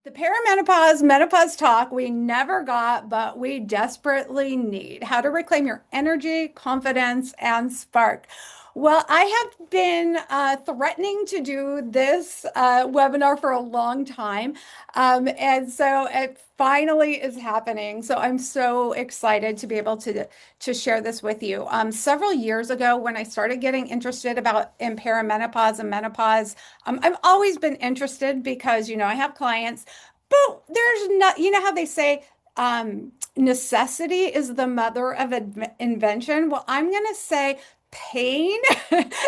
The perimenopause, menopause talk we never got, but we desperately need. How to reclaim your energy, confidence, and spark. Well, I have been threatening to do this webinar for a long time. And so it finally is happening. So I'm so excited to be able to share this with you. Several years ago, when I started getting interested about in perimenopause and menopause, I've always been interested because, I have clients, but there's not, how they say, necessity is the mother of invention. Well, I'm going to say pain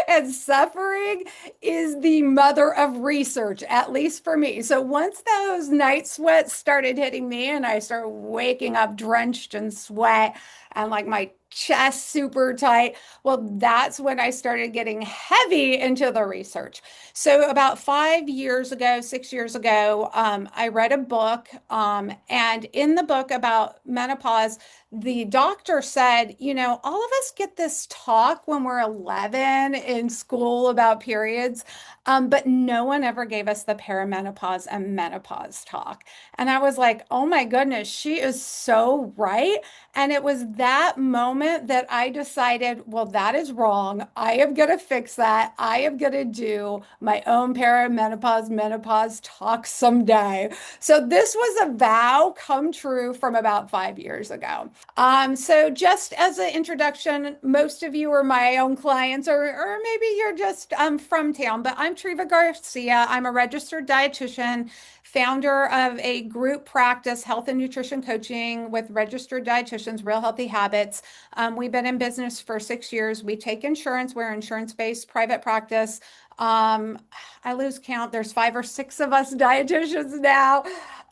and suffering is the mother of research, at least for me. So once those night sweats started hitting me and I started waking up drenched in sweat and like my chest super tight, well, that's when I started getting heavy into the research. So about 5 years ago, 6 years ago, I read a book, and in the book about menopause, the doctor said, all of us get this talk when we're 11 in school about periods, but no one ever gave us the perimenopause and menopause talk. And I was like, oh my goodness, she is so right. And it was that moment that I decided, well, that is wrong. I am going to fix that. I am going to do my own perimenopause, menopause talk someday. So this was a vow come true from about 5 years ago. So just as an introduction, most of you are my own clients, or maybe you're just from town, but I'm Treva Garcia. I'm a registered dietitian, founder of a group practice, health and nutrition coaching with registered dietitians, Real Healthy Habits. We've been in business for 6 years. We take insurance. We're insurance-based private practice. I lose count. There's 5 or 6 of us dietitians now.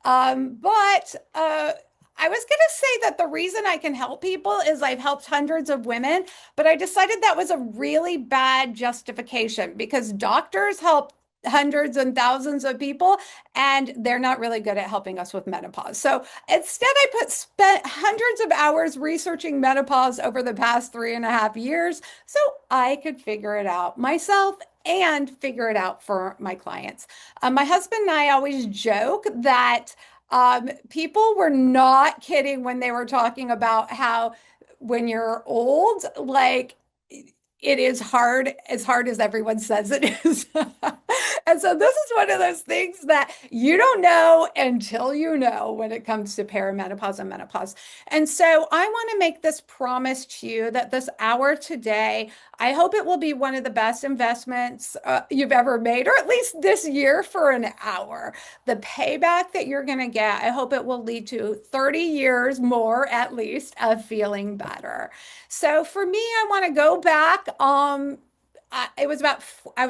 But I was going to say that the reason I can help people is I've helped hundreds of women, but I decided that was a really bad justification because doctors help hundreds and thousands of people and they're not really good at helping us with menopause. So instead, spent hundreds of hours researching menopause over the past 3.5 years so I could figure it out myself and figure it out for my clients. My husband and I always joke that people were not kidding when they were talking about how when you're old, like it is hard as everyone says it is. And so this is one of those things that you don't know until you know when it comes to perimenopause and menopause. And so I want to make this promise to you that this hour today, I hope it will be one of the best investments you've ever made, or at least this year for an hour. The payback that you're going to get, I hope it will lead to 30 years more at least of feeling better. So for me, I want to go back. I was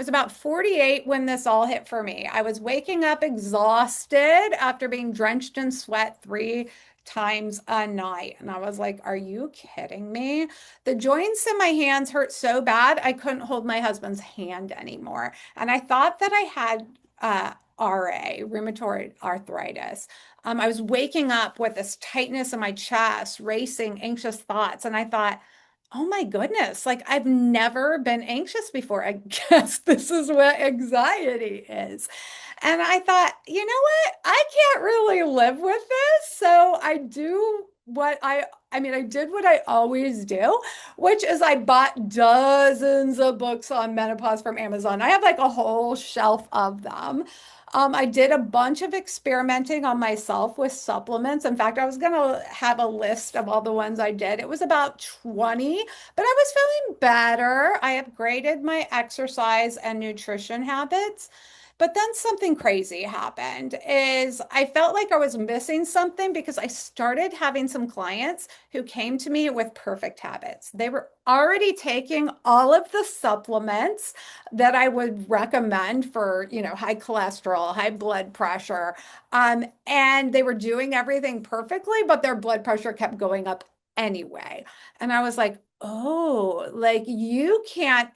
about 48 when this all hit for me. I was waking up exhausted after being drenched in sweat 3 times a night. And I was like, are you kidding me? The joints in my hands hurt so bad, I couldn't hold my husband's hand anymore. And I thought that I had RA, rheumatoid arthritis. I was waking up with this tightness in my chest, racing, anxious thoughts. And I thought, oh my goodness, like I've never been anxious before. I guess this is what anxiety is. And I thought, you know what? I can't really live with this. So I did what I always do, which is I bought dozens of books on menopause from Amazon. I have like a whole shelf of them. I did a bunch of experimenting on myself with supplements. In fact, I was going to have a list of all the ones I did. It was about 20, but I was feeling better. I upgraded my exercise and nutrition habits. But then something crazy happened is I felt like I was missing something because I started having some clients who came to me with perfect habits. They were already taking all of the supplements that I would recommend for, high cholesterol, high blood pressure. And they were doing everything perfectly, but their blood pressure kept going up anyway. And I was like, oh, like you can't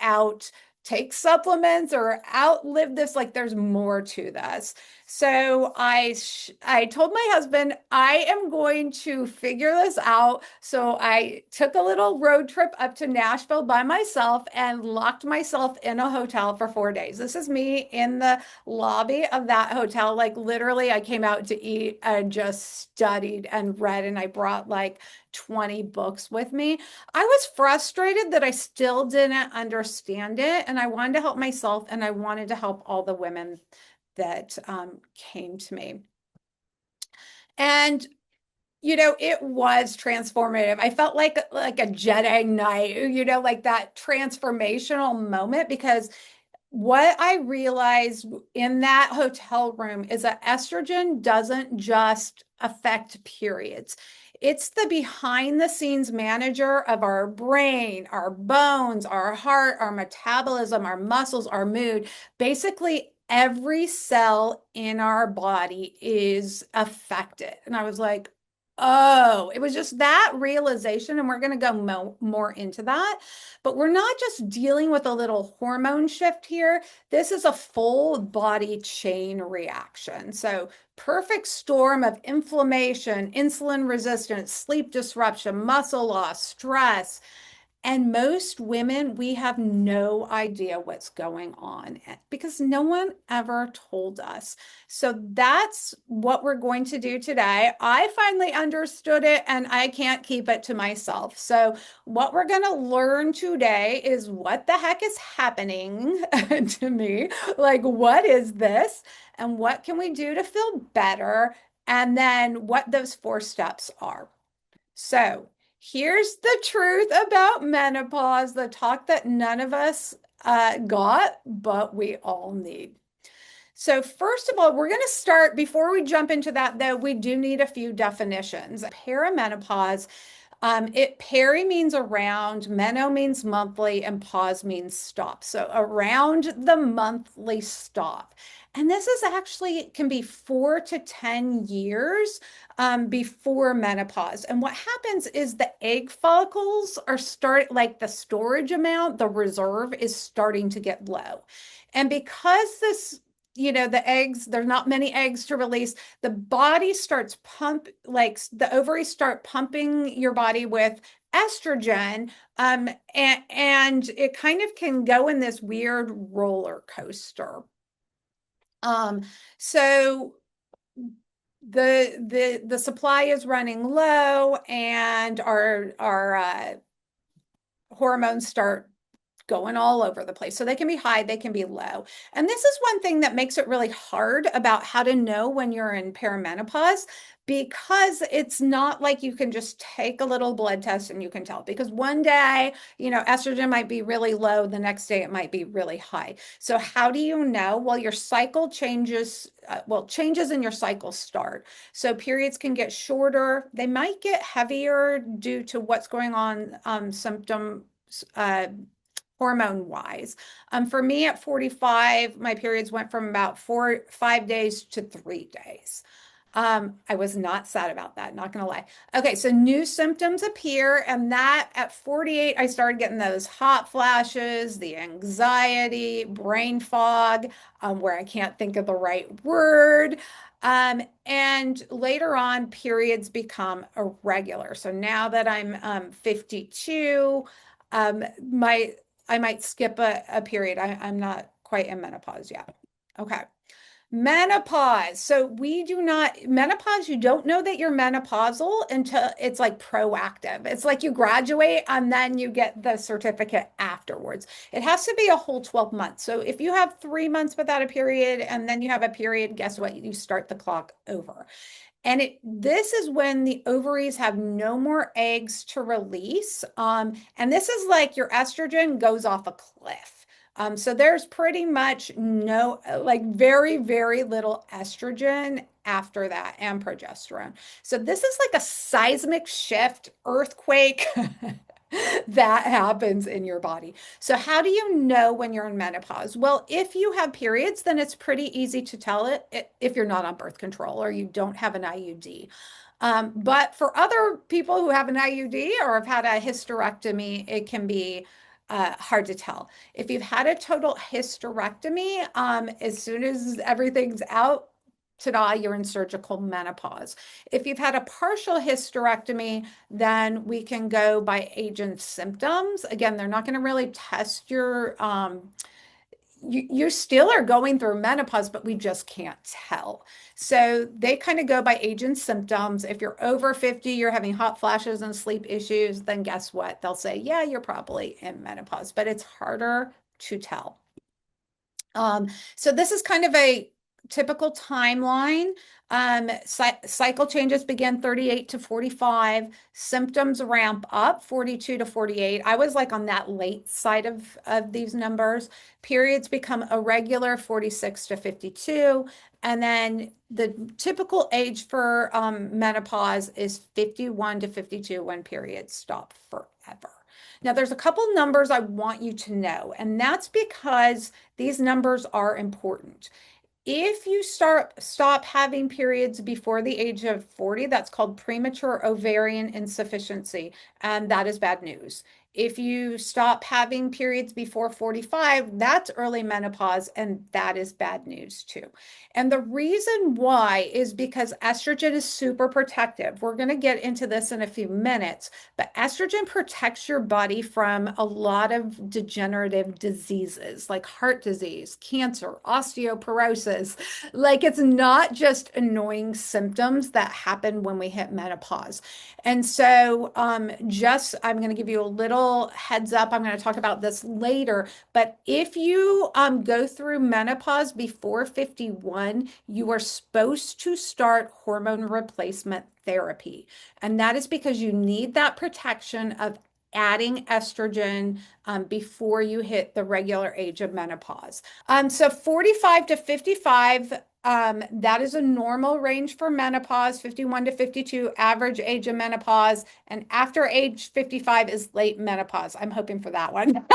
take supplements or outlive this. Like there's more to this. So I told my husband I am going to figure this out. So I took a little road trip up to Nashville by myself and locked myself in a hotel for 4 days. This is me in the lobby of that hotel. Like literally, I came out to eat and just studied and read, and I brought like 20 books with me. I was frustrated that I still didn't understand it, and I wanted to help myself and I wanted to help all the women that came to me. And it was transformative. I felt like a Jedi Knight, like that transformational moment, because what I realized in that hotel room is that estrogen doesn't just affect periods. It's the behind the scenes manager of our brain, our bones, our heart, our metabolism, our muscles, our mood. Basically, every cell in our body is affected. And I was like, oh, it was just that realization. And we're going to go more into that. But we're not just dealing with a little hormone shift here. This is a full body chain reaction. So, perfect storm of inflammation, insulin resistance, sleep disruption, muscle loss, stress. And most women, we have no idea what's going on because no one ever told us. So that's what we're going to do today. I finally understood it and I can't keep it to myself. So, what we're going to learn today is what the heck is happening to me? Like, what is this? And what can we do to feel better? And then what those 4 steps are. So, here's the truth about menopause, the talk that none of us got, but we all need. So, first of all, we're going to start, before we jump into that, though, we do need a few definitions. Perimenopause, peri means around, meno means monthly, and pause means stop. So, around the monthly stop. And this is actually can be 4 to 10 years before menopause. And what happens is the egg follicles are like the storage amount, the reserve is starting to get low. And because the eggs, there's not many eggs to release, the body starts like the ovaries start pumping your body with estrogen. And it kind of can go in this weird roller coaster. So the supply is running low, and our hormones start going all over the place. So they can be high, they can be low. And this is one thing that makes it really hard about how to know when you're in perimenopause, because it's not like you can just take a little blood test and you can tell. Because one day, estrogen might be really low, the next day it might be really high. So how do you know? Well, your cycle changes, changes in your cycle start. So periods can get shorter, they might get heavier due to what's going on, symptom hormone wise. For me at 45, my periods went from about 5 days to 3 days. I was not sad about that, not gonna lie. Okay, so new symptoms appear, and that at 48, I started getting those hot flashes, the anxiety, brain fog, where I can't think of the right word. And later on, periods become irregular. So now that I'm 52, my I might skip a period. I'm not quite in menopause yet. Okay. Menopause. So we do not, menopause, you don't know that you're menopausal until it's like proactive. It's like you graduate and then you get the certificate afterwards. It has to be a whole 12 months. So if you have 3 months without a period and then you have a period, guess what? You start the clock over. And this is when the ovaries have no more eggs to release. And this is like your estrogen goes off a cliff. So there's pretty much no, like very, very little estrogen after that, and progesterone. So this is like a seismic shift, earthquake that happens in your body. So how do you know when you're in menopause? Well, if you have periods, then it's pretty easy to tell it if you're not on birth control or you don't have an IUD. But for other people who have an IUD or have had a hysterectomy, it can be hard to tell. If you've had a total hysterectomy, as soon as everything's out, ta-da, you're in surgical menopause. If you've had a partial hysterectomy, then we can go by age and symptoms. Again, they're not going to really test your you still are going through menopause, but we just can't tell. So they kind of go by age and symptoms. If you're over 50, you're having hot flashes and sleep issues, then guess what? They'll say, yeah, you're probably in menopause, but it's harder to tell. So this is kind of a typical timeline. Cycle changes begin 38 to 45. Symptoms ramp up 42 to 48. I was like on that late side of these numbers. Periods become irregular 46 to 52. And then the typical age for menopause is 51 to 52 when periods stop forever. Now, there's a couple numbers I want you to know, and that's because these numbers are important. If you stop having periods before the age of 40, that's called premature ovarian insufficiency, and that is bad news. If you stop having periods before 45, that's early menopause, and that is bad news too. And the reason why is because estrogen is super protective. We're going to get into this in a few minutes, but estrogen protects your body from a lot of degenerative diseases like heart disease, cancer, osteoporosis. Like it's not just annoying symptoms that happen when we hit menopause. And so, I'm going to give you a little heads up. I'm going to talk about this later. But if you go through menopause before 51, you are supposed to start hormone replacement therapy. And that is because you need that protection of adding estrogen before you hit the regular age of menopause. So 45 to 55, that is a normal range for menopause, 51 to 52, average age of menopause. And after age 55 is late menopause. I'm hoping for that one.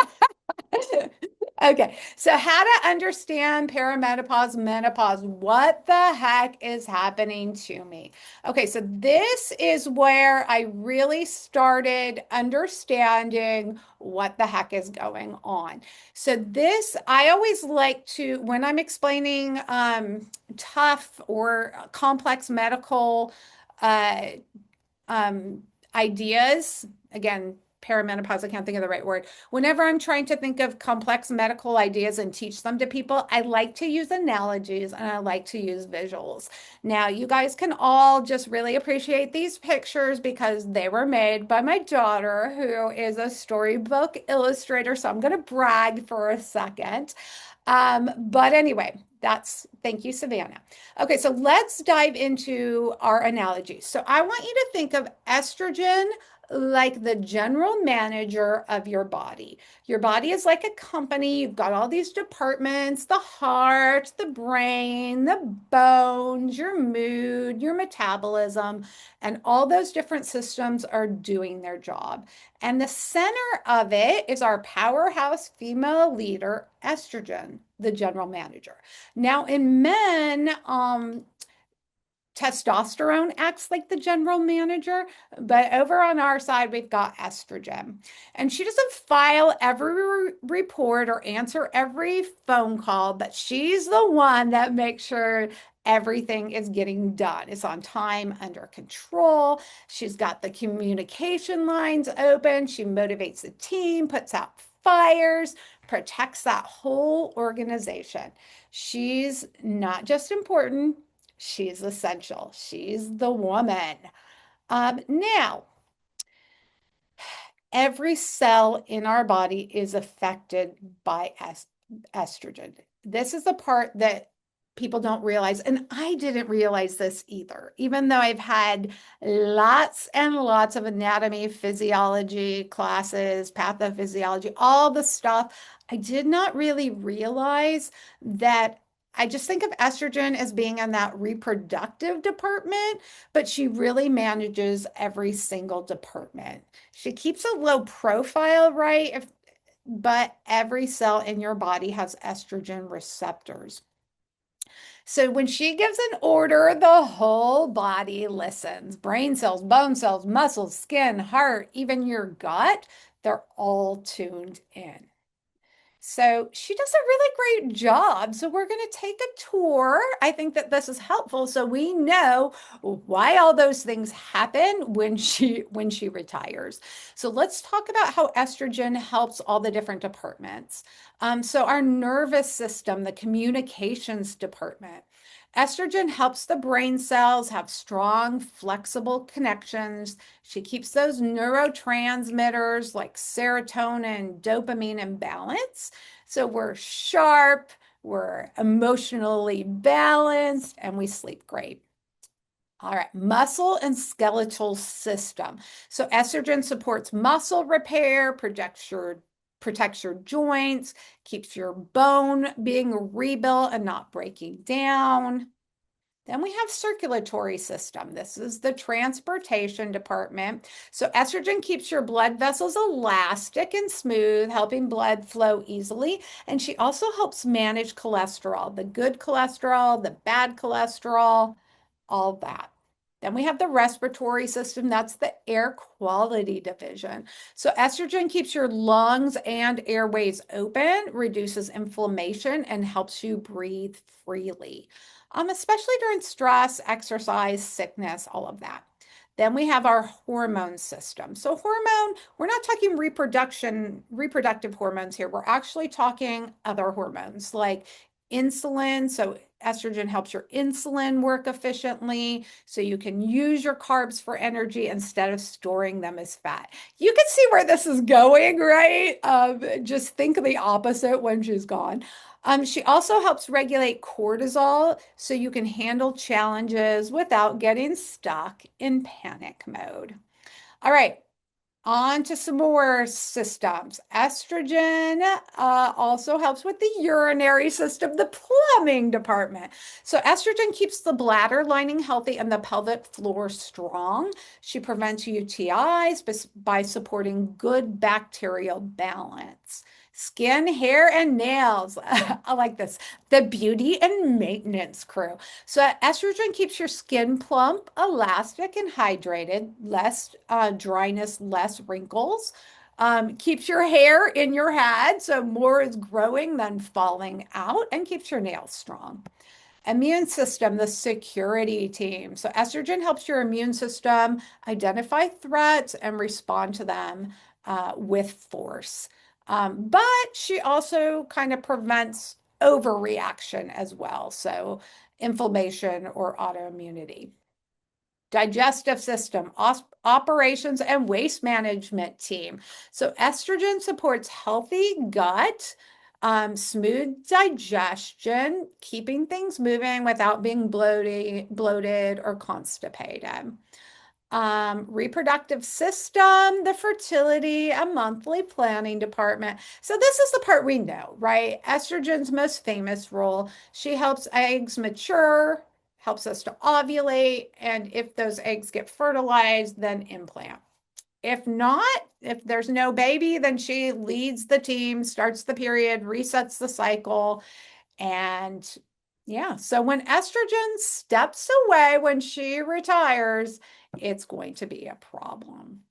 Okay, so how to understand perimenopause, menopause. What the heck is happening to me? Okay, so this is where I really started understanding what the heck is going on. So this, I always like to, when I'm explaining tough or complex medical uh, ideas, again, perimenopause, I can't think of the right word. Whenever I'm trying to think of complex medical ideas and teach them to people, I like to use analogies and I like to use visuals. Now, you guys can all just really appreciate these pictures because they were made by my daughter, who is a storybook illustrator. So I'm going to brag for a second. But anyway, thank you, Savannah. Okay, so let's dive into our analogy. So I want you to think of estrogen like the general manager of your body. Your body is like a company. You've got all these departments, the heart, the brain, the bones, your mood, your metabolism, and all those different systems are doing their job. And the center of it is our powerhouse female leader, estrogen, the general manager. Now, in men, testosterone acts like the general manager, but over on our side, we've got estrogen. And she doesn't file every report or answer every phone call, but she's the one that makes sure everything is getting done. It's on time, under control. She's got the communication lines open. She motivates the team, puts out fires, protects that whole organization. She's not just important, she's essential. She's the woman. Now, every cell in our body is affected by estrogen. This is the part that people don't realize, and I didn't realize this either, even though I've had lots and lots of anatomy, physiology classes, pathophysiology, all the stuff. I did not really realize that. I just think of estrogen as being in that reproductive department, but she really manages every single department. She keeps a low profile, right? But every cell in your body has estrogen receptors. So when she gives an order, the whole body listens. Brain cells, bone cells, muscles, skin, heart, even your gut, they're all tuned in. So she does a really great job. So we're going to take a tour. I think that this is helpful so we know why all those things happen when she retires. So let's talk about how estrogen helps all the different departments. So our nervous system, the communications department. Estrogen helps the brain cells have strong, flexible connections. She keeps those neurotransmitters like serotonin, dopamine in balance. So we're sharp, we're emotionally balanced, and we sleep great. All right, muscle and skeletal system. So estrogen supports muscle repair, protects your joints, keeps your bone being rebuilt and not breaking down. Then we have circulatory system. This is the transportation department. So estrogen keeps your blood vessels elastic and smooth, helping blood flow easily. And she also helps manage cholesterol, the good cholesterol, the bad cholesterol, all that. Then we have the respiratory system. That's the air quality division. So estrogen keeps your lungs and airways open, reduces inflammation, and helps you breathe freely, especially during stress, exercise, sickness, all of that. Then we have our hormone system. So we're not talking reproductive hormones here. We're actually talking other hormones like insulin. So estrogen helps your insulin work efficiently so you can use your carbs for energy instead of storing them as fat. You can see where this is going, right? Just think of the opposite when she's gone. She also helps regulate cortisol so you can handle challenges without getting stuck in panic mode. All right, on to some more systems. Estrogen also helps with the urinary system, the plumbing department. So, estrogen keeps the bladder lining healthy and the pelvic floor strong. She prevents UTIs by supporting good bacterial balance. Skin, hair, and nails. I like this. The beauty and maintenance crew. So estrogen keeps your skin plump, elastic, and hydrated, less dryness, less wrinkles. Keeps your hair in your head, so more is growing than falling out, and keeps your nails strong. Immune system, the security team. So estrogen helps your immune system identify threats and respond to them with force. But she also kind of prevents overreaction as well. So inflammation or autoimmunity. Digestive system, operations and waste management team. So estrogen supports healthy gut, smooth digestion, keeping things moving without being bloated or constipated. Reproductive system, the fertility and monthly planning department. So this is the part we know, right? Estrogen's most famous role. She helps eggs mature, helps us to ovulate, and if those eggs get fertilized, then implant. If not, if there's no baby, then she leads the team, starts the period, resets the cycle, and yeah, so when estrogen steps away, when she retires, it's going to be a problem.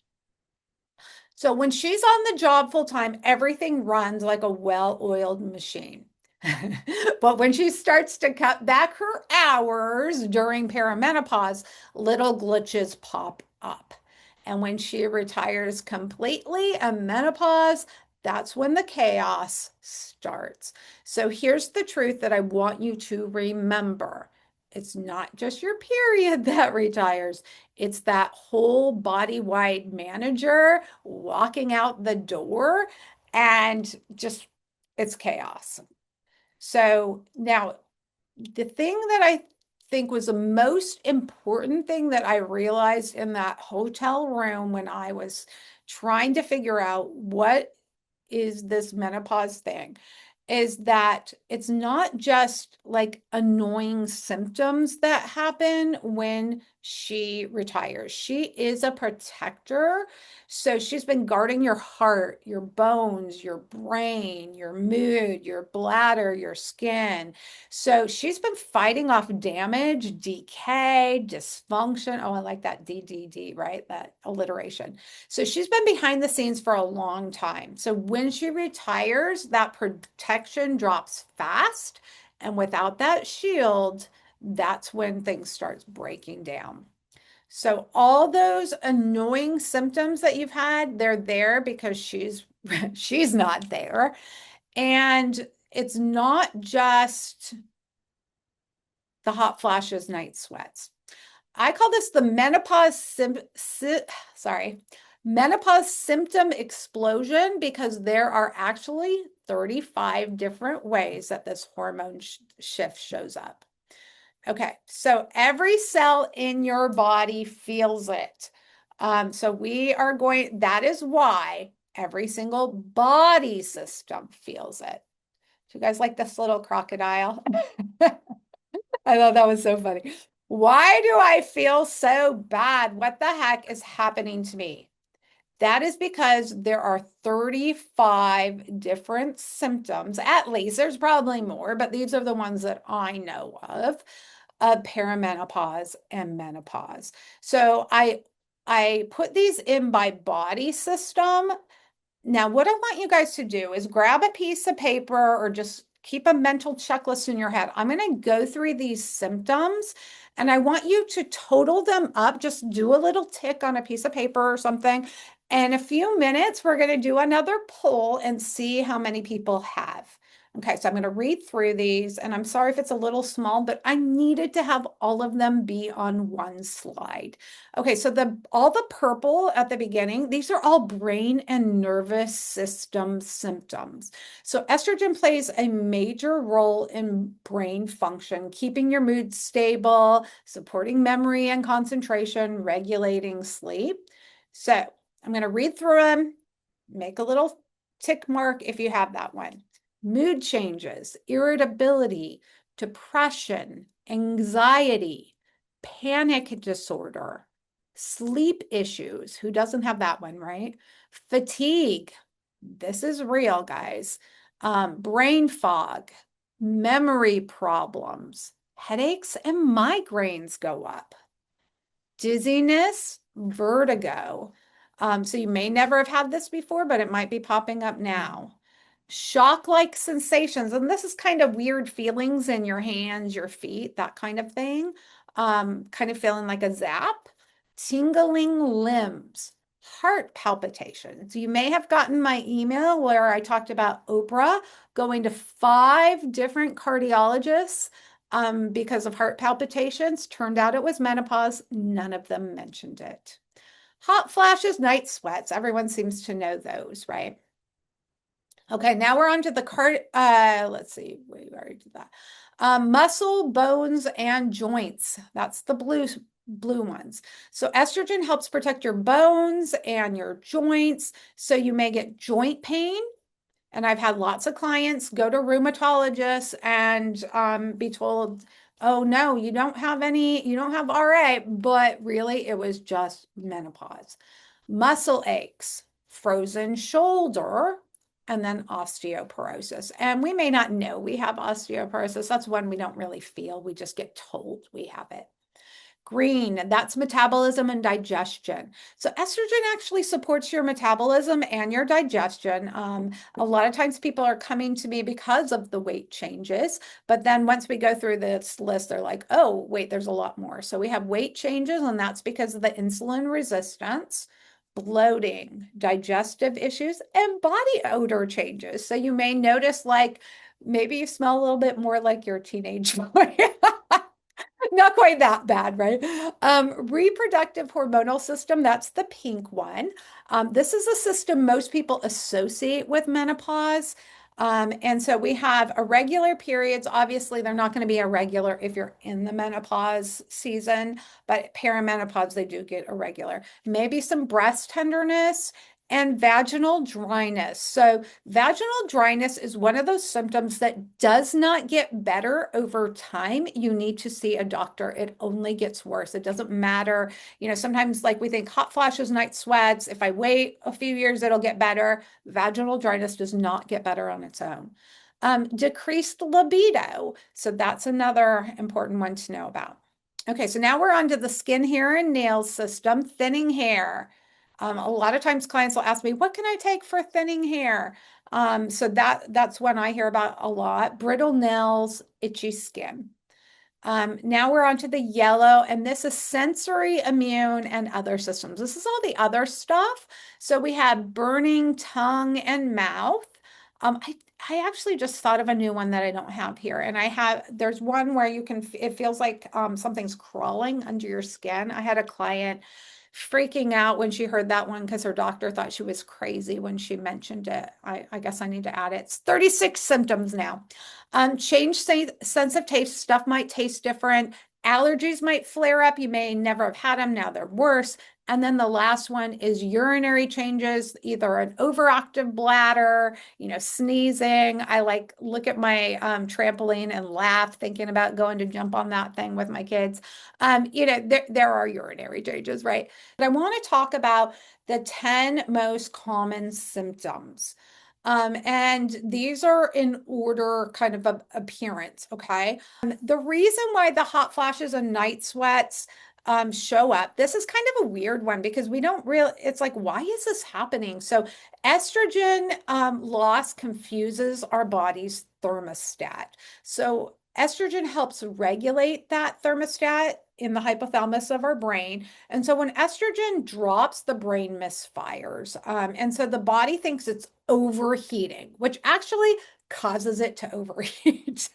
So when she's on the job full time, everything runs like a well-oiled machine. But when she starts to cut back her hours during perimenopause, little glitches pop up. And when she retires completely in menopause, that's when the chaos starts. So here's the truth that I want you to remember. It's not just your period that retires. It's that whole body-wide manager walking out the door and just it's chaos. So now the thing that I think was the most important thing that I realized in that hotel room when I was trying to figure out what is this menopause thing is that it's not just like annoying symptoms that happen when she retires. She is a protector. So she's been guarding your heart, your bones, your brain, your mood, your bladder, your skin. So she's been fighting off damage, decay, dysfunction. Oh, I like that DDD, right? That alliteration. So she's been behind the scenes for a long time. So when she retires, that protection drops fast. And without that shield, that's when things starts breaking down. So all those annoying symptoms that you've had, they're there because she's not there. And it's not just the hot flashes, night sweats. I call this the menopause symptom explosion because there are actually 35 different ways that this hormone shift shows up. Okay, so every cell in your body feels it. So that is why every single body system feels it. Do you guys like this little crocodile? I thought that was so funny. Why do I feel so bad? What the heck is happening to me? That is because there are 35 different symptoms, at least. There's probably more, but these are the ones that I know of perimenopause and menopause. So I put these in by body system. Now, what I want you guys to do is grab a piece of paper or just keep a mental checklist in your head. I'm going to go through these symptoms and I want you to total them up. Just do a little tick on a piece of paper or something. In a few minutes, we're going to do another poll and see how many people have. Okay, so I'm going to read through these, and I'm sorry if it's a little small, but I needed to have all of them be on one slide. Okay, so all the purple at the beginning, these are all brain and nervous system symptoms. So estrogen plays a major role in brain function, keeping your mood stable, supporting memory and concentration, regulating sleep. So I'm going to read through them, make a little tick mark if you have that one. Mood changes, irritability, depression, anxiety, panic disorder, sleep issues. Who doesn't have that one, right? Fatigue. This is real, guys. Brain fog, memory problems, headaches, and migraines go up. Dizziness, vertigo. So you may never have had this before, but it might be popping up now. Shock-like sensations, and this is kind of weird feelings in your hands, your feet, that kind of thing. Kind of feeling like a zap. Tingling limbs, heart palpitations. You may have gotten my email where I talked about Oprah going to 5 different cardiologists because of heart palpitations. Turned out it was menopause. None of them mentioned it. Hot flashes, night sweats. Everyone seems to know those, right? Okay, now we're on to the let's see, we already did that. Muscle, bones, and joints. That's the blue ones. So estrogen helps protect your bones and your joints. So you may get joint pain. And I've had lots of clients go to rheumatologists and be told, oh no, you don't have RA, but really it was just menopause. Muscle aches, frozen shoulder, and then osteoporosis. And we may not know we have osteoporosis. That's one we don't really feel. We just get told we have it. Green, that's metabolism and digestion. So estrogen actually supports your metabolism and your digestion. A lot of times people are coming to me because of the weight changes, but then once we go through this list, they're like, oh, wait, there's a lot more. So we have weight changes, and that's because of the insulin resistance, bloating, digestive issues, and body odor changes. So you may notice like maybe you smell a little bit more like your teenage boy. Not quite that bad, right? Reproductive hormonal system, that's the pink one. This is a system most people associate with menopause. And so we have irregular periods. Obviously, they're not going to be irregular if you're in the menopause season, but perimenopause, they do get irregular. Maybe some breast tenderness and vaginal dryness. So, vaginal dryness is one of those symptoms that does not get better over time. You need to see a doctor. It only gets worse. It doesn't matter. Sometimes like we think hot flashes, night sweats. If I wait a few years, it'll get better. Vaginal dryness does not get better on its own. Decreased libido. So, that's another important one to know about. Okay, so now we're on to the skin, hair, and nails system, thinning hair. A lot of times clients will ask me, what can I take for thinning hair? So that's one I hear about a lot. Brittle nails, itchy skin. Now we're on to the yellow, and this is sensory, immune, and other systems. This is all the other stuff. So we have burning tongue and mouth. I actually just thought of a new one that I don't have here. And there's one where it feels like something's crawling under your skin. I had a client freaking out when she heard that one because her doctor thought she was crazy when she mentioned it. I guess I need to add it. It's 36 symptoms now. Change sense of taste. Stuff might taste different. Allergies might flare up. You may never have had them. Now they're worse. And then the last one is urinary changes, either an overactive bladder, sneezing. I like look at my trampoline and laugh thinking about going to jump on that thing with my kids. There are urinary changes, right? But I want to talk about the 10 most common symptoms. And these are in order kind of appearance, okay? The reason why the hot flashes and night sweats show up, this is kind of a weird one because we don't really, it's like, why is this happening? So estrogen loss confuses our body's thermostat. So estrogen helps regulate that thermostat in the hypothalamus of our brain. And so when estrogen drops, the brain misfires. And so the body thinks it's overheating, which actually causes it to overheat.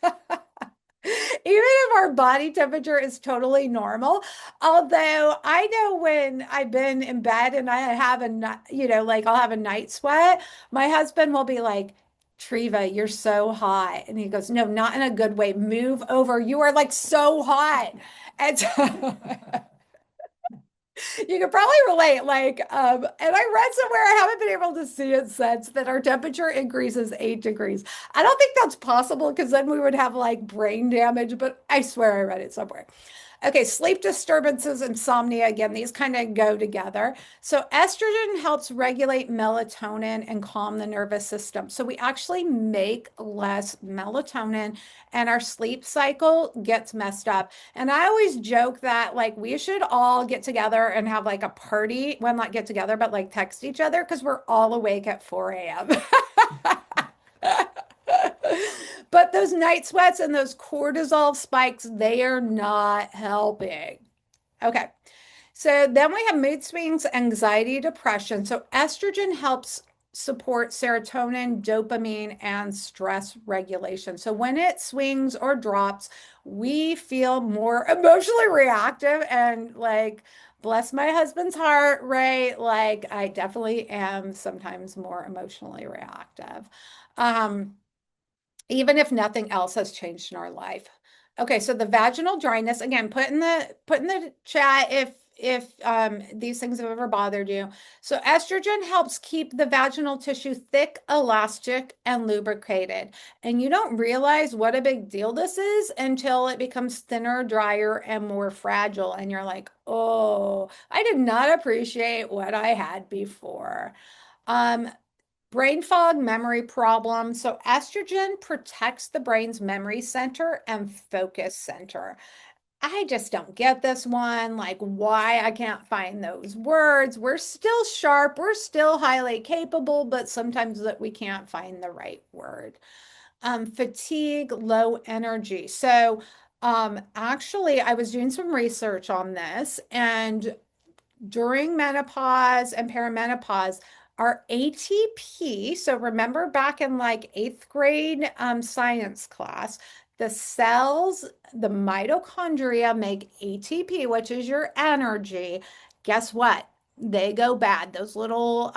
Even if our body temperature is totally normal. Although I know when I've been in bed and I have like I'll have a night sweat, my husband will be like, Treva, you're so hot. And he goes, no, not in a good way. Move over. You are like so hot. And so you could probably relate. And I read somewhere, I haven't been able to see it since, that our temperature increases 8 degrees. I don't think that's possible because then we would have like brain damage, but I swear I read it somewhere. Okay, sleep disturbances, insomnia, again, these kind of go together. So estrogen helps regulate melatonin and calm the nervous system. So we actually make less melatonin and our sleep cycle gets messed up. And I always joke that like we should all get together and have like a party. Well, not get together, but like text each other because we're all awake at 4 a.m. But those night sweats and those cortisol spikes, they are not helping. Okay. So then we have mood swings, anxiety, depression. So estrogen helps support serotonin, dopamine, and stress regulation. So when it swings or drops, we feel more emotionally reactive and like, bless my husband's heart, right? Like I definitely am sometimes more emotionally reactive. Um, even if nothing else has changed in our life. Okay, so the vaginal dryness, again, put in the chat if these things have ever bothered you. So estrogen helps keep the vaginal tissue thick, elastic, and lubricated. And you don't realize what a big deal this is until it becomes thinner, drier, and more fragile. And you're like, oh, I did not appreciate what I had before. Um, Brain fog, memory problems. So, estrogen protects the brain's memory center and focus center. I just don't get this one, like why I can't find those words. We're still sharp, we're still highly capable, but sometimes that we can't find the right word. Fatigue, low energy. So, actually, I was doing some research on this, and during menopause and perimenopause, our ATP, so remember back in like eighth grade science class, the cells, the mitochondria make ATP, which is your energy. Guess what? They go bad. Those little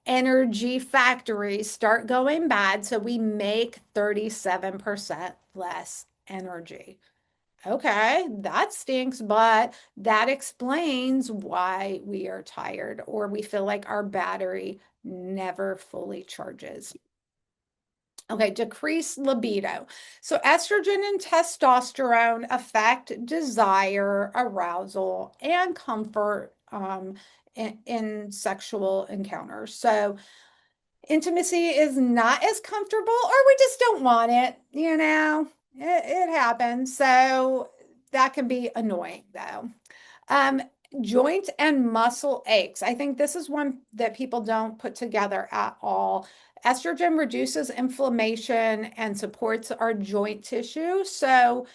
energy factories start going bad. So we make 37% less energy. Okay, that stinks, but that explains why we are tired or we feel like our battery never fully charges. Okay, decrease libido. So estrogen and testosterone affect desire, arousal, and comfort in sexual encounters. So intimacy is not as comfortable, or we just don't want it, it happens. So that can be annoying though. Um, Joint and muscle aches. I think this is one that people don't put together at all. Estrogen reduces inflammation and supports our joint tissue. So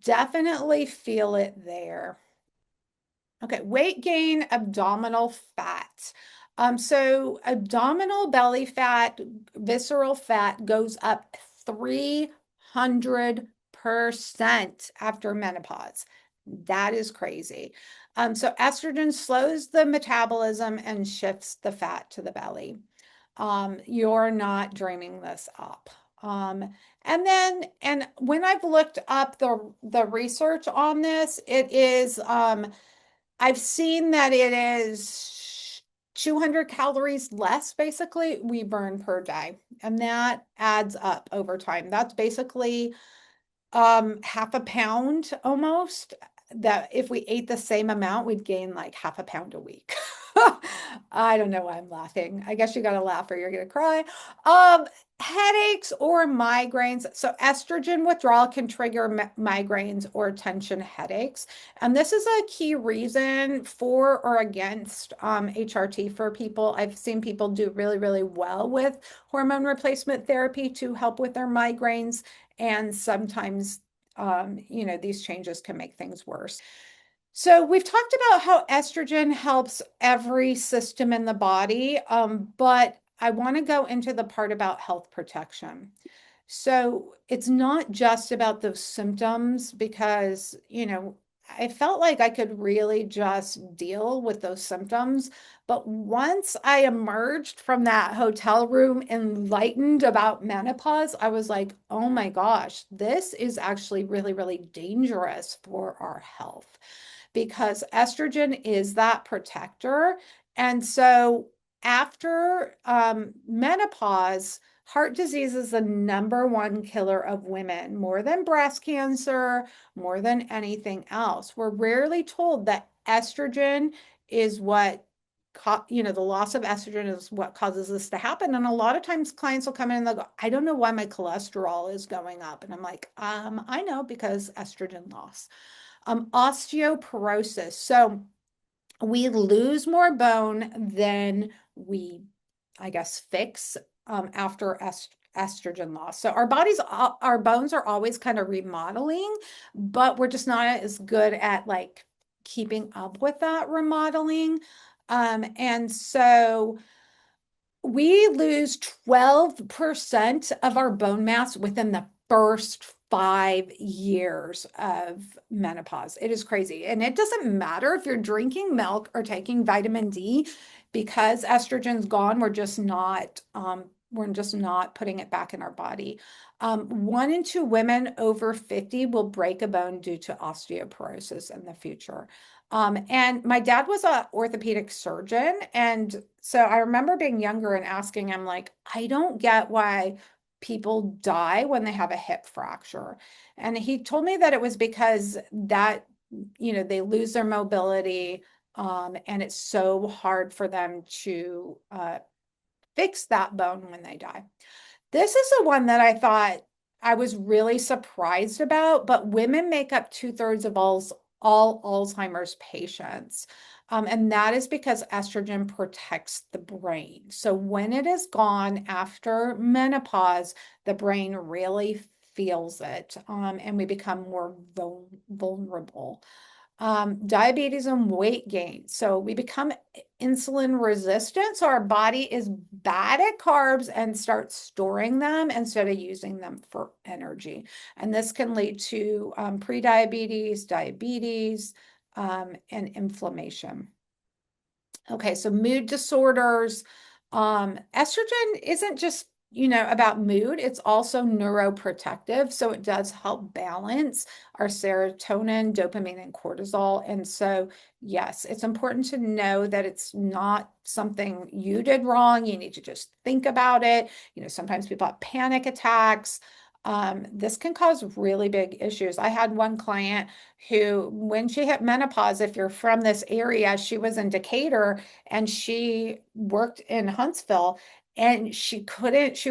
definitely feel it there. Okay, weight gain, abdominal fat. So abdominal belly fat, visceral fat goes up 300% after menopause. That is crazy. So estrogen slows the metabolism and shifts the fat to the belly. You're not dreaming this up. And when I've looked up the research on this, it is I've seen that it is 200 calories less basically we burn per day, and that adds up over time. That's basically half a pound almost, that if we ate the same amount, we'd gain like half a pound a week. I don't know why I'm laughing. I guess you gotta laugh or you're gonna cry. Um, Headaches or migraines. So estrogen withdrawal can trigger migraines or tension headaches. And this is a key reason for or against HRT for people. I've seen people do really, really well with hormone replacement therapy to help with their migraines. And sometimes, these changes can make things worse. So we've talked about how estrogen helps every system in the body, but I want to go into the part about health protection. So it's not just about those symptoms because, I felt like I could really just deal with those symptoms. But once I emerged from that hotel room enlightened about menopause, I was like, oh my gosh, this is actually really, really dangerous for our health because estrogen is that protector. And so after menopause, heart disease is the number one killer of women, more than breast cancer, more than anything else. We're rarely told that estrogen is what, the loss of estrogen is what causes this to happen. And a lot of times clients will come in and they'll go, I don't know why my cholesterol is going up. And I'm like, I know because estrogen loss. Osteoporosis. So we lose more bone than we, I guess, fix after estrogen loss. So our bones are always kind of remodeling, but we're just not as good at like keeping up with that remodeling. And so we lose 12% of our bone mass within the first 5 years of menopause. It is crazy. And it doesn't matter if you're drinking milk or taking vitamin D, because estrogen's gone, we're just not putting it back in our body. 1 in 2 women over 50 will break a bone due to osteoporosis in the future. And my dad was an orthopedic surgeon. And so I remember being younger and asking him, like, I don't get why people die when they have a hip fracture. And he told me that it was because they lose their mobility, and it's so hard for them to fix that bone when they die. This is the one that I thought I was really surprised about, but women make up 2/3 of all Alzheimer's patients. And that is because estrogen protects the brain. So when it is gone after menopause, the brain really feels it, and we become more vulnerable. Diabetes and weight gain. So we become insulin resistant. So our body is bad at carbs and starts storing them instead of using them for energy. And this can lead to prediabetes, diabetes, and inflammation. Okay, so mood disorders. Estrogen isn't just about mood, it's also neuroprotective. So it does help balance our serotonin, dopamine, and cortisol. And so, yes, it's important to know that it's not something you did wrong. You need to just think about it. Sometimes people have panic attacks. This can cause really big issues. I had one client who, when she hit menopause, if you're from this area, she was in Decatur and she worked in Huntsville. And she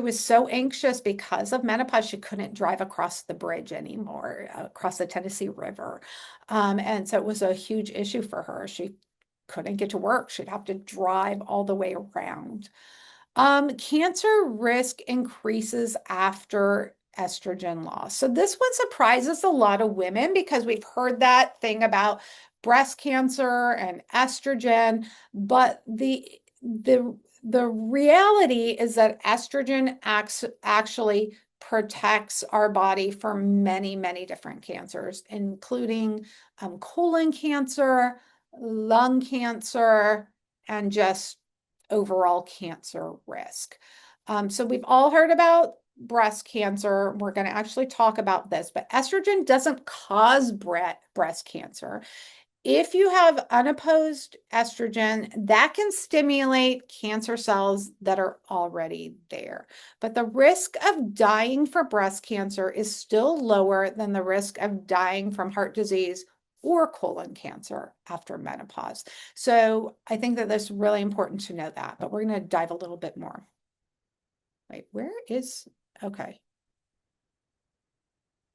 was so anxious because of menopause, she couldn't drive across the bridge anymore, across the Tennessee River. And so it was a huge issue for her. She couldn't get to work. She'd have to drive all the way around. Cancer risk increases after estrogen loss. So this one surprises a lot of women because we've heard that thing about breast cancer and estrogen, but the reality is that estrogen actually protects our body from many, many different cancers, including colon cancer, lung cancer, and just overall cancer risk. So we've all heard about breast cancer. We're going to actually talk about this, but estrogen doesn't cause breast cancer. If you have unopposed estrogen, that can stimulate cancer cells that are already there. But the risk of dying for breast cancer is still lower than the risk of dying from heart disease or colon cancer after menopause. So I think that that's really important to know that, but we're going to dive a little bit more. Wait, okay.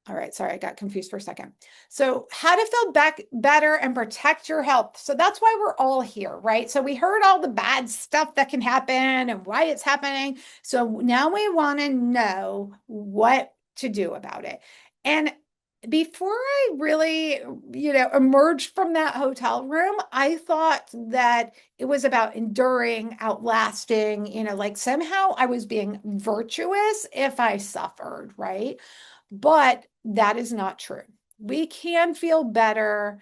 All right, sorry, I got confused for a second. So how to feel better and protect your health. So that's why we're all here, right? So we heard all the bad stuff that can happen and why it's happening. So now we want to know what to do about it. And before I really, emerged from that hotel room, I thought that it was about enduring, outlasting, like somehow I was being virtuous if I suffered, right? But that is not true. We can feel better.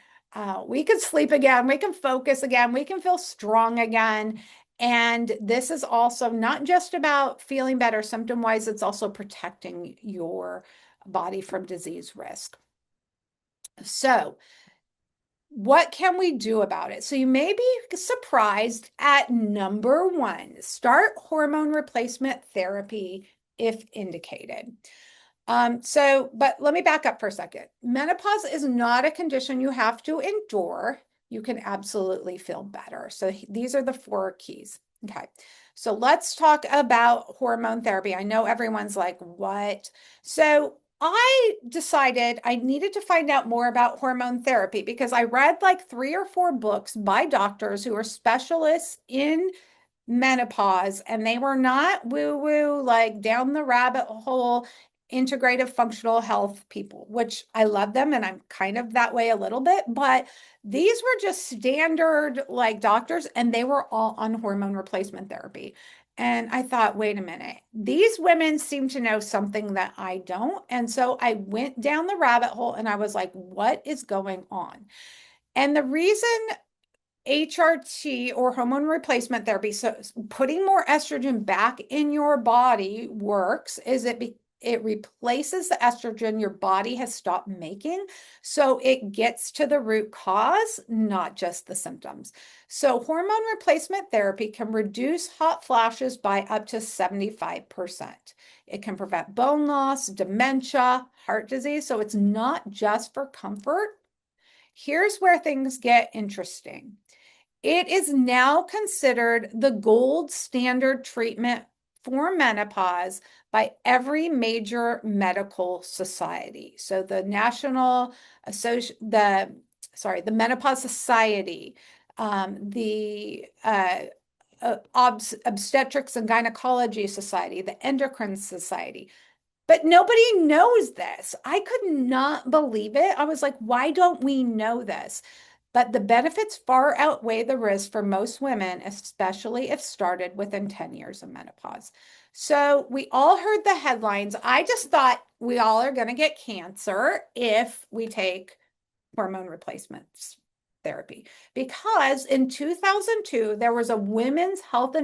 We can sleep again. We can focus again. We can feel strong again. And this is also not just about feeling better symptom wise, it's also protecting your body from disease risk. So, what can we do about it? So, you may be surprised at number one, start hormone replacement therapy if indicated. But let me back up for a second. Menopause is not a condition you have to endure. You can absolutely feel better. So these are the four keys. Okay. So let's talk about hormone therapy. I know everyone's like, what? So I decided I needed to find out more about hormone therapy because I read like 3 or 4 books by doctors who are specialists in menopause, and they were not woo woo, like down the rabbit hole, integrative functional health people, which I love them. And I'm kind of that way a little bit, but these were just standard like doctors, and they were all on hormone replacement therapy. And I thought, wait a minute, these women seem to know something that I don't. And so I went down the rabbit hole and I was like, what is going on? And the reason HRT or hormone replacement therapy, so putting more estrogen back in your body works, is it replaces the estrogen your body has stopped making. So it gets to the root cause, not just the symptoms. So hormone replacement therapy can reduce hot flashes by up to 75%. It can prevent bone loss, dementia, heart disease. So it's not just for comfort. Here's where things get interesting. It is now considered the gold standard treatment for menopause by every major medical society. So the the Menopause Society, the Obstetrics and Gynecology Society, the Endocrine Society. But nobody knows this. I could not believe it. I was like, why don't we know this? But the benefits far outweigh the risk for most women, especially if started within 10 years of menopause. So we all heard the headlines. I just thought we all are going to get cancer if we take hormone replacement therapy. Because in 2002, there was a women's health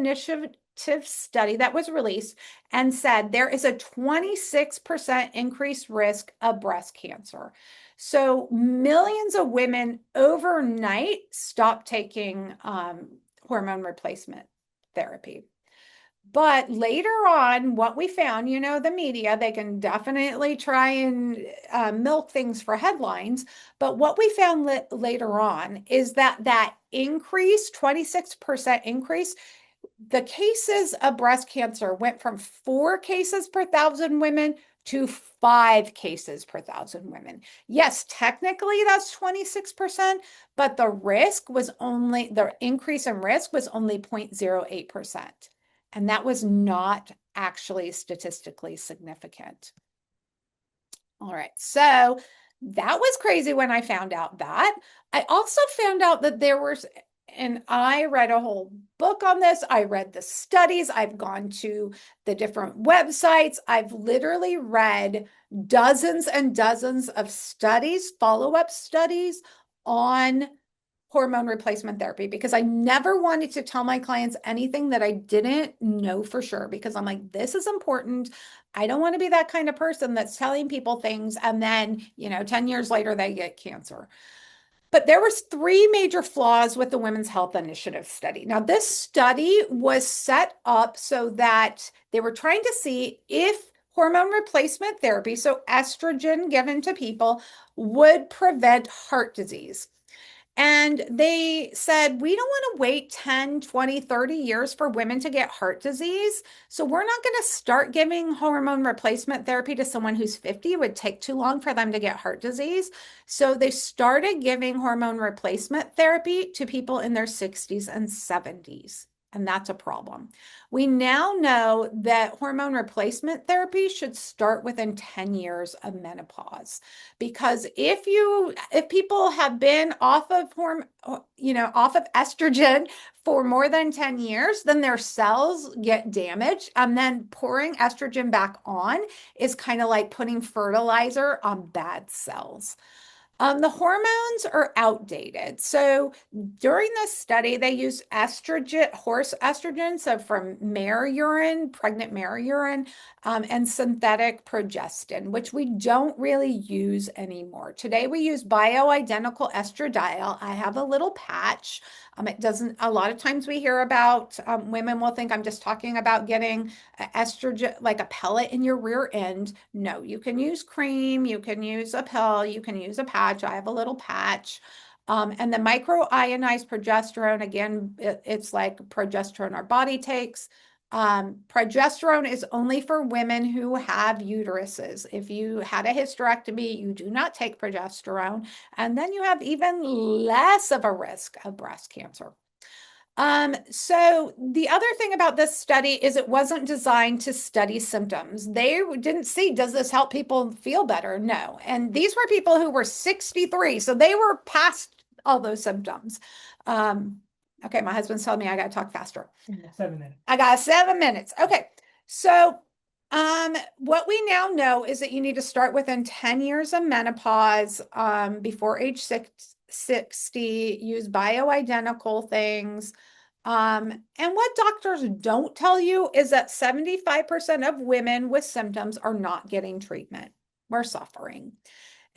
retrospective study that was released and said there is a 26% increased risk of breast cancer. So millions of women overnight stopped taking hormone replacement therapy. But later on, what we found, the media, they can definitely try and milk things for headlines. But what we found later on is that increase, 26% increase, the cases of breast cancer went from 4 cases per 1,000 women to 5 cases per 1,000 women. Yes, technically that's 26%, but the increase in risk was only 0.08%. And that was not actually statistically significant. All right, so that was crazy when I found out that. I also found out that and I read a whole book on this. I read the studies. I've gone to the different websites. I've literally read dozens and dozens of studies, follow-up studies on hormone replacement therapy, because I never wanted to tell my clients anything that I didn't know for sure, because I'm like, this is important. I don't want to be that kind of person that's telling people things and then, 10 years later they get cancer. But there was 3 major flaws with the Women's Health Initiative study. Now, this study was set up so that they were trying to see if hormone replacement therapy, so estrogen given to people, would prevent heart disease. And they said, we don't want to wait 10, 20, 30 years for women to get heart disease. So we're not going to start giving hormone replacement therapy to someone who's 50. It would take too long for them to get heart disease. So they started giving hormone replacement therapy to people in their 60s and 70s. And that's a problem. We now know that hormone replacement therapy should start within 10 years of menopause, because if people have been off of estrogen for more than 10 years, then their cells get damaged, and then pouring estrogen back on is kind of like putting fertilizer on bad cells. The hormones are outdated. So during this study, they used estrogen, horse estrogen, so from mare urine, pregnant mare urine, and synthetic progestin, which we don't really use anymore. Today, we use bioidentical estradiol. I have a little patch. It doesn't, a lot of times we hear about women will think I'm just talking about getting estrogen, like a pellet in your rear end. No, you can use cream, you can use a pill, you can use a patch. I have a little patch. And the microionized progesterone, again, it's like progesterone our body takes. Progesterone is only for women who have uteruses. If you had a hysterectomy, you do not take progesterone, and then you have even less of a risk of breast cancer. So the other thing about this study is it wasn't designed to study symptoms. They didn't see, does this help people feel better? No. And these were people who were 63, so they were past all those symptoms. Okay, my husband's telling me I got to talk faster. 7 minutes. I got 7 minutes. Okay, so what we now know is that you need to start within 10 years of menopause, before age 60, use bioidentical things. And what doctors don't tell you is that 75% of women with symptoms are not getting treatment. We're suffering.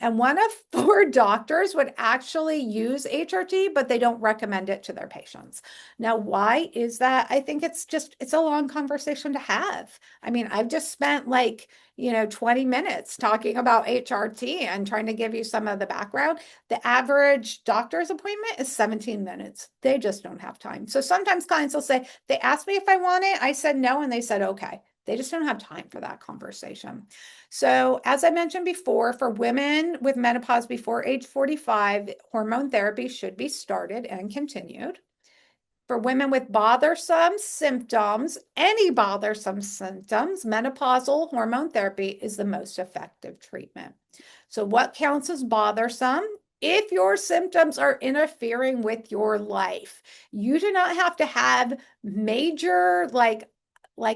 And 1 of 4 doctors would actually use HRT, but they don't recommend it to their patients. Now, why is that? I think it's a long conversation to have. I mean, I've just spent 20 minutes talking about HRT and trying to give you some of the background. The average doctor's appointment is 17 minutes. They just don't have time. So sometimes clients will say, they asked me if I want it. I said no, and they said, okay. They just don't have time for that conversation. So as I mentioned before, for women with menopause before age 45, hormone therapy should be started and continued. For women with bothersome symptoms, any bothersome symptoms, menopausal hormone therapy is the most effective treatment. So what counts as bothersome? If your symptoms are interfering with your life, you do not have to have major, like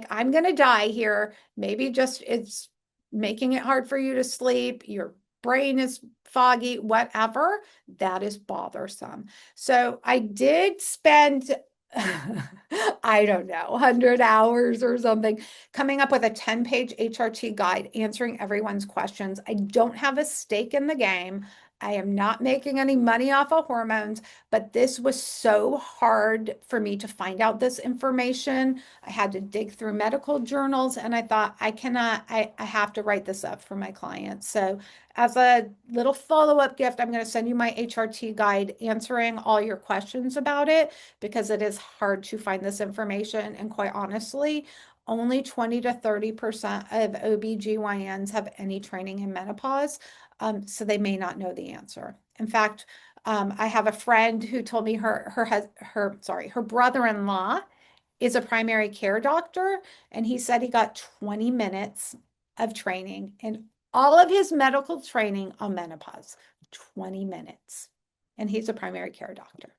I'm going to die here. Maybe just it's making it hard for you to sleep. Your brain is foggy, whatever. That is bothersome. So I did spend I don't know, 100 hours or something, coming up with a 10-page HRT guide, answering everyone's questions. I don't have a stake in the game. I am not making any money off of hormones, but this was so hard for me to find out this information. I had to dig through medical journals, and I thought, I cannot, I have to write this up for my clients. So as a little follow-up gift, I'm going to send you my HRT guide answering all your questions about it, because it is hard to find this information. And quite honestly, only 20 to 30% of OBGYNs have any training in menopause. So they may not know the answer. In fact, I have a friend who told me her brother-in-law is a primary care doctor, and he said he got 20 minutes of training in all of his medical training on menopause. 20 minutes. And he's a primary care doctor.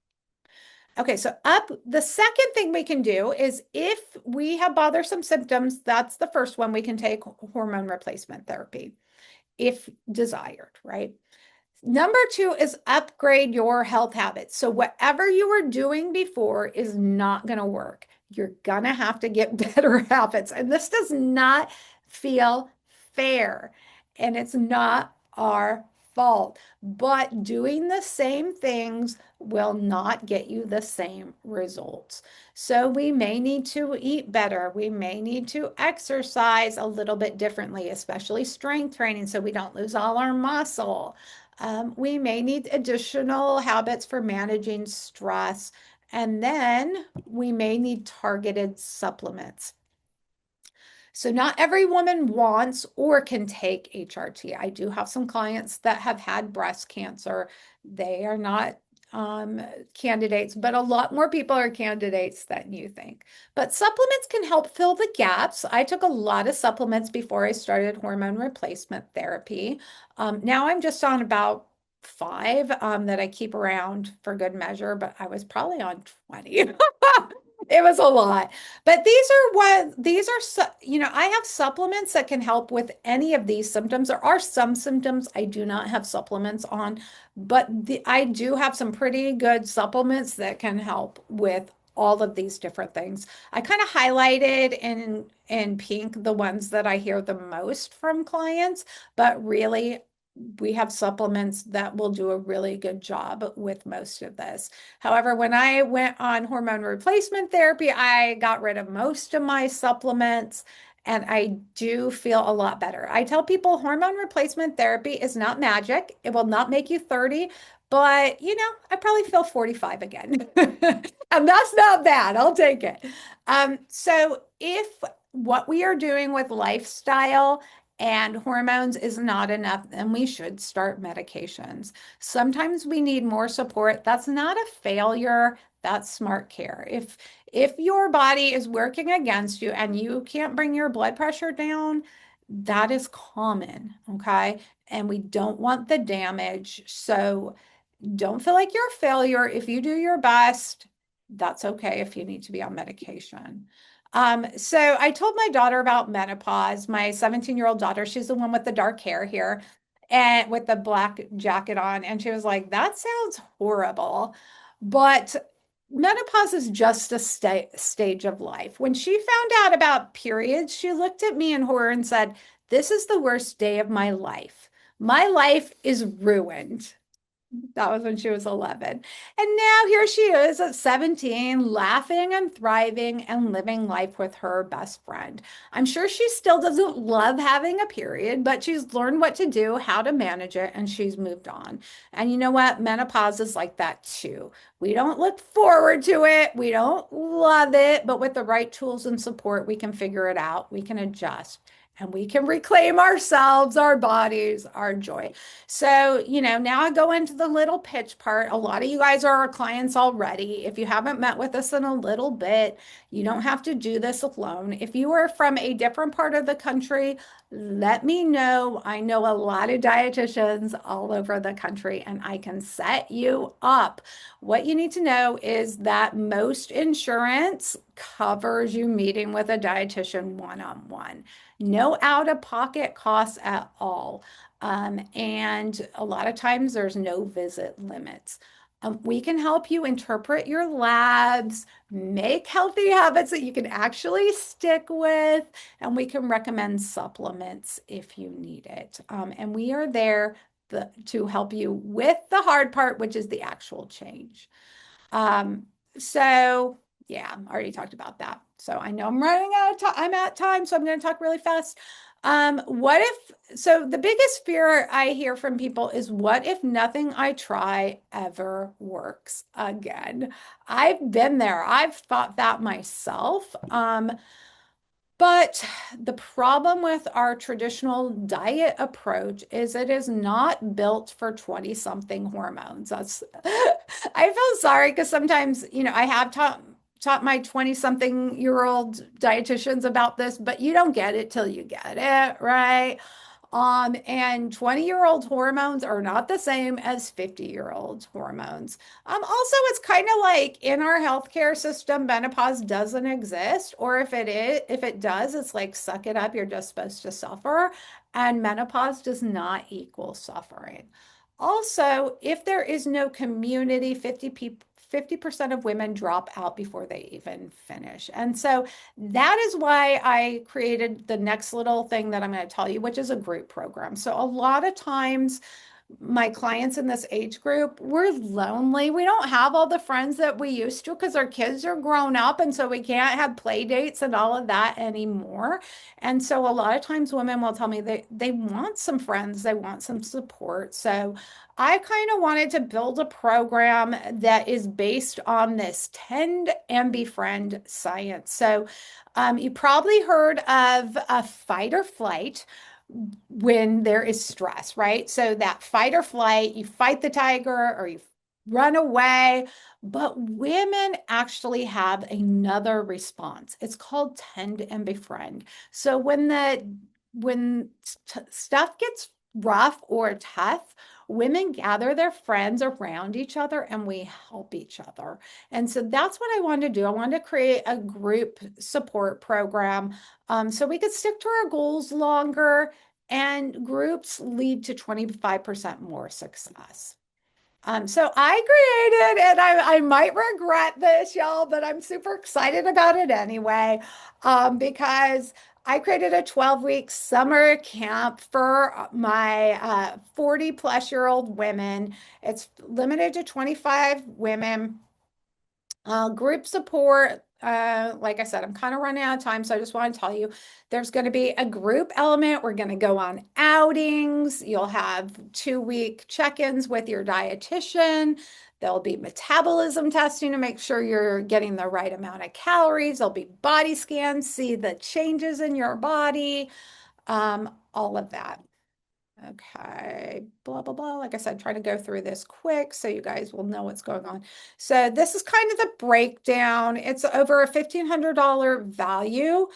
Okay, so the second thing we can do is if we have bothersome symptoms, that's the first one, we can take hormone replacement therapy if desired, right? Number two is upgrade your health habits. So whatever you were doing before is not going to work. You're going to have to get better habits. And this does not feel fair. And it's not our fault. But doing the same things will not get you the same results. So we may need to eat better. We may need to exercise a little bit differently, especially strength training, so we don't lose all our muscle. We may need additional habits for managing stress, and then we may need targeted supplements. So not every woman wants or can take HRT. I do have some clients that have had breast cancer. They are not candidates, but a lot more people are candidates than you think. But supplements can help fill the gaps. I took a lot of supplements before I started hormone replacement therapy. Now I'm just on about five that I keep around for good measure, but I was probably on 20. It was a lot. But these are, I have supplements that can help with any of these symptoms. There are some symptoms I do not have supplements on, but I do have some pretty good supplements that can help with all of these different things. I kind of highlighted in pink the ones that I hear the most from clients, but really we have supplements that will do a really good job with most of this. However, when I went on hormone replacement therapy, I got rid of most of my supplements and I do feel a lot better. I tell people hormone replacement therapy is not magic. It will not make you 30, but I probably feel 45 again. And that's not bad. I'll take it. So if what we are doing with lifestyle and hormones is not enough, then we should start medications. Sometimes we need more support. That's not a failure. That's smart care. If your body is working against you and you can't bring your blood pressure down, that is common, okay? And we don't want the damage. So don't feel like you're a failure. If you do your best, that's okay if you need to be on medication. So I told my daughter about menopause, my 17-year-old daughter. She's the one with the dark hair here and with the black jacket on. And she was like, that sounds horrible. But menopause is just a stage of life. When she found out about periods, she looked at me in horror and said, this is the worst day of my life. My life is ruined. That was when she was 11. And now here she is at 17, laughing and thriving and living life with her best friend. I'm sure she still doesn't love having a period, but she's learned what to do, how to manage it, and she's moved on. And you know what? Menopause is like that too. We don't look forward to it. We don't love it, but with the right tools and support, we can figure it out. We can adjust and we can reclaim ourselves, our bodies, our joy. So, now I go into the little pitch part. A lot of you guys are our clients already. If you haven't met with us in a little bit, you don't have to do this alone. If you are from a different part of the country, let me know. I know a lot of dietitians all over the country and I can set you up. What you need to know is that most insurance covers you meeting with a dietitian one-on-one. No out-of-pocket costs at all. And a lot of times there's no visit limits. We can help you interpret your labs, make healthy habits that you can actually stick with, and we can recommend supplements if you need it. And we are there to help you with the hard part, which is the actual change. Um, so yeah, I already talked about that. So I know I'm running out of time. I'm at time, so I'm going to talk really fast. What if, so the biggest fear I hear from people is what if nothing I try ever works again? I've been there. I've thought that myself. But the problem with our traditional diet approach is it is not built for 20 something hormones. That's I feel sorry because sometimes, I have taught my 20 something year old dietitians about this, but you don't get it till you get it, right? And 20-year-old hormones are not the same as 50-year-old hormones. Also, it's kind of like in our healthcare system, menopause doesn't exist, or if it does, it's like suck it up, you're just supposed to suffer. And menopause does not equal suffering. Also, if there is no community, 50% of women drop out before they even finish. And so that is why I created the next little thing that I'm going to tell you, which is a group program. So a lot of times, my clients in this age group, we're lonely. We don't have all the friends that we used to because our kids are grown up. And so we can't have play dates and all of that anymore. And so a lot of times women will tell me they want some friends, they want some support. So I kind of wanted to build a program that is based on this tend and befriend science. So you probably heard of a fight or flight when there is stress, right? So that fight or flight, you fight the tiger or you run away. But women actually have another response. It's called tend and befriend. So when stuff gets rough or tough, women gather their friends around each other and we help each other. And so that's what I wanted to do. I wanted to create a group support program so we could stick to our goals longer, and groups lead to 25% more success. So I created, and I might regret this, y'all, but I'm super excited about it anyway, because I created a 12-week summer camp for my 40 plus year old women. It's limited to 25 women. Group support, like I said, I'm kind of running out of time, so I just want to tell you there's going to be a group element. We're going to go on outings. You'll have 2-week check-ins with your dietitian. There'll be metabolism testing to make sure you're getting the right amount of calories. There'll be body scans, see the changes in your body, all of that. Okay, blah, blah, blah. Like I said, trying to go through this quick so you guys will know what's going on. So this is kind of the breakdown. It's over a $1,500 value.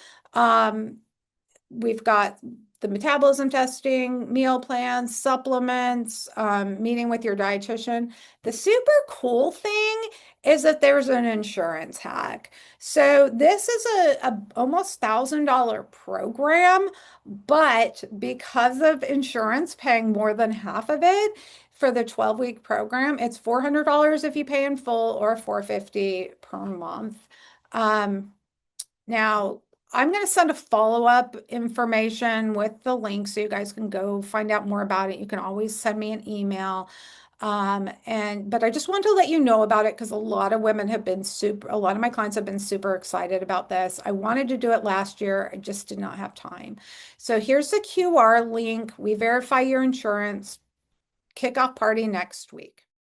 We've got the metabolism testing, meal plans, supplements, meeting with your dietitian. The super cool thing is that there's an insurance hack. So this is a almost $1,000 program, but because of insurance paying more than half of it for the 12-week program, it's $400 if you pay in full or $450 per month. Now, I'm going to send a follow-up information with the link so you guys can go find out more about it. You can always send me an email. But I just want to let you know about it because a lot of women have been a lot of my clients have been super excited about this. I wanted to do it last year. I just did not have time. So here's the QR link. We verify your insurance. Kickoff party next week.